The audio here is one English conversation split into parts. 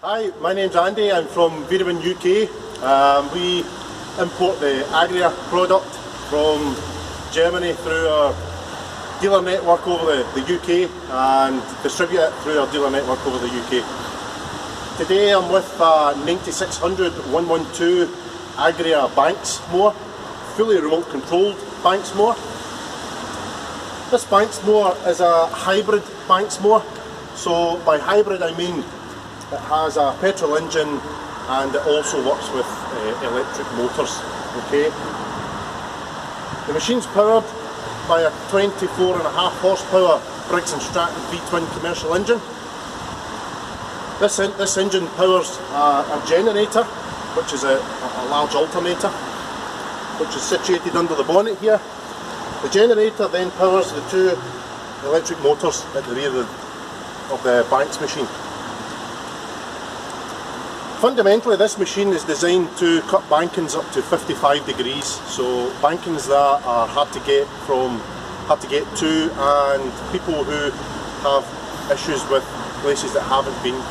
Hi, my name's Andy. I'm from Veerman, UK. We import the Agria product from Germany through our dealer network over the UK and distribute it through our dealer network over the UK. Today I'm with a 9600 112 Agria Banks mower, fully remote controlled Banks mower. This Banks mower is a hybrid Banks mower. So by hybrid I mean it has a petrol engine and it also works with electric motors. Okay. The machine's powered by a 24.5 horsepower Briggs & Stratton V-twin commercial engine. This engine powers a generator, which is a large alternator, which is situated under the bonnet here. The generator then powers the two electric motors at the rear of the Banks machine. Fundamentally, this machine is designed to cut bankings up to 55 degrees, so bankings that are hard to get to, and people who have issues with places that haven't been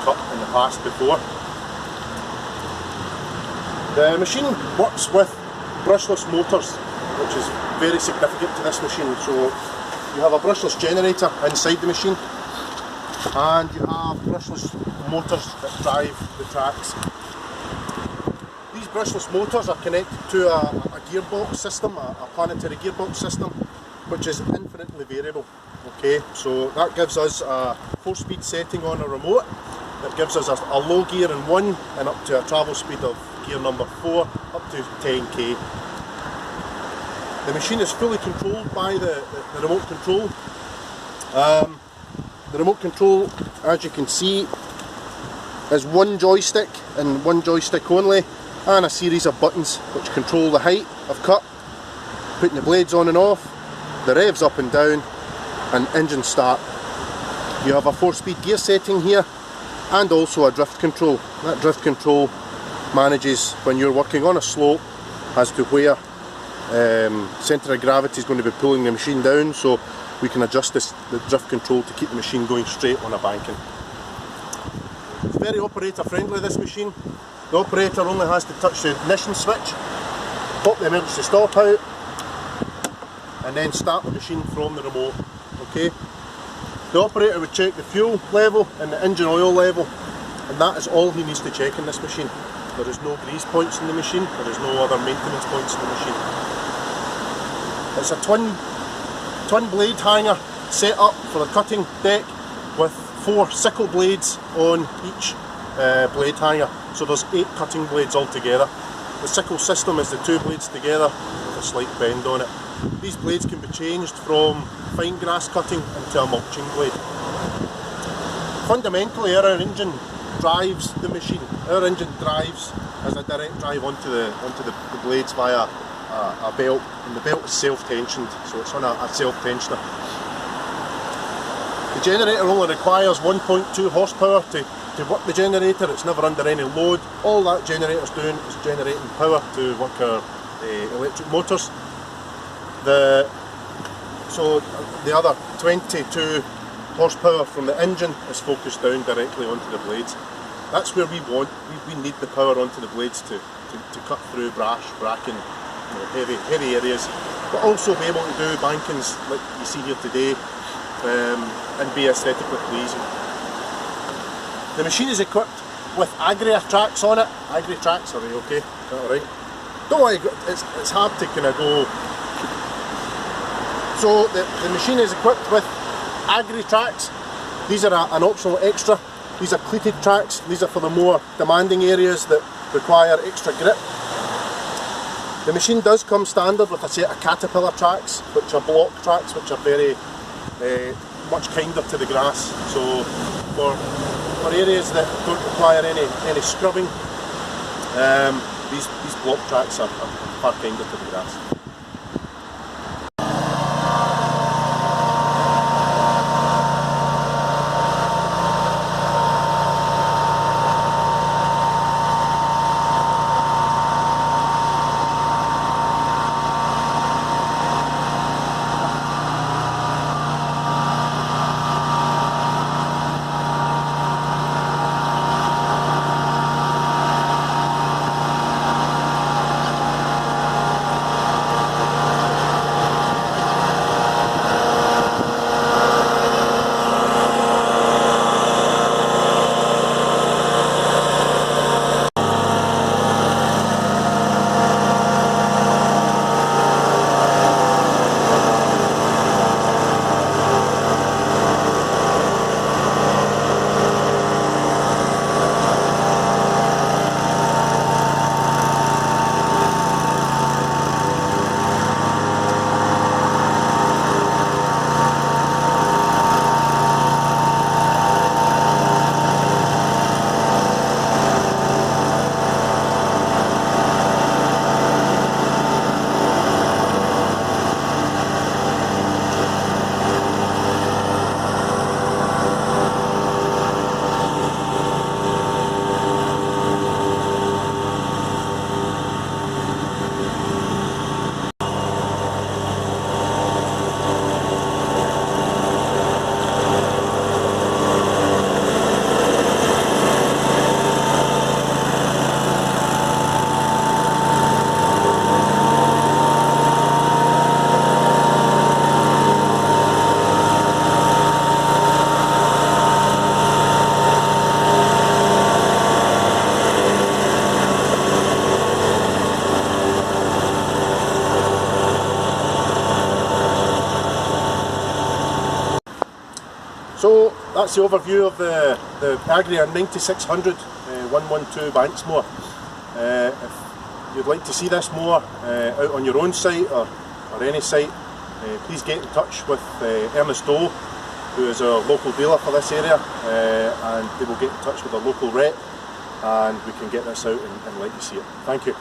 cut in the past before. The machine works with brushless motors, which is very significant to this machine. So you have a brushless generator inside the machine, and you have brushless motors that drive the tracks. These brushless motors are connected to a gearbox system, a planetary gearbox system, which is infinitely variable. Okay, so that gives us a 4-speed setting on a remote. That gives us a low gear in 1 and up to a travel speed of gear number 4 up to 10k. The machine is fully controlled by the remote control. The remote control, as you can see, is one joystick and one joystick only, and a series of buttons which control the height of cut, putting the blades on and off, the revs up and down, and engine start. You have a 4-speed gear setting here and also a drift control. That drift control manages when you're working on a slope as to where centre of gravity is going to be pulling the machine down, so we can adjust the drift control to keep the machine going straight on a banking. It's very operator friendly, this machine. The operator only has to touch the ignition switch, pop the emergency stop out, and then start the machine from the remote. Okay. The operator would check the fuel level and the engine oil level, and that is all he needs to check in this machine. There is no grease points in the machine, there is no other maintenance points in the machine. It's a twin blade hanger set up for the cutting deck with 4 sickle blades on each blade hanger, so there's 8 cutting blades altogether. The sickle system is the 2 blades together with a slight bend on it. These blades can be changed from fine grass cutting into a mulching blade. Fundamentally, our engine drives the machine. Our engine drives as a direct drive onto the blades via a belt, and the belt is self-tensioned, so it's on a self-tensioner. The generator only requires 1.2 horsepower to work the generator. It's never under any load. All that generator's doing is generating power to work our electric motors. So the other 22 horsepower from the engine is focused down directly onto the blades. That's where we need the power onto the blades to cut through brash, bracken, heavy areas, but also be able to do bankings like you see here today, and be aesthetically pleasing. The machine is equipped with Agria tracks on it. Agria tracks, are they okay? Is that alright? Don't worry, it's hard to kind of go. So the machine is equipped with Agria tracks. These are an optional extra. These are cleated tracks. These are for the more demanding areas that require extra grip. The machine does come standard with a set of Caterpillar tracks, which are block tracks, which are very much kinder to the grass. So for areas that don't require any scrubbing, these block tracks are far kinder to the grass. that's the overview of the Agria 9600 112 Banksmore. If you'd like to see this more out on your own site or any site, please get in touch with Ernest Dole, who is our local dealer for this area, and they will get in touch with a local rep, and we can get this out and let you see it. Thank you.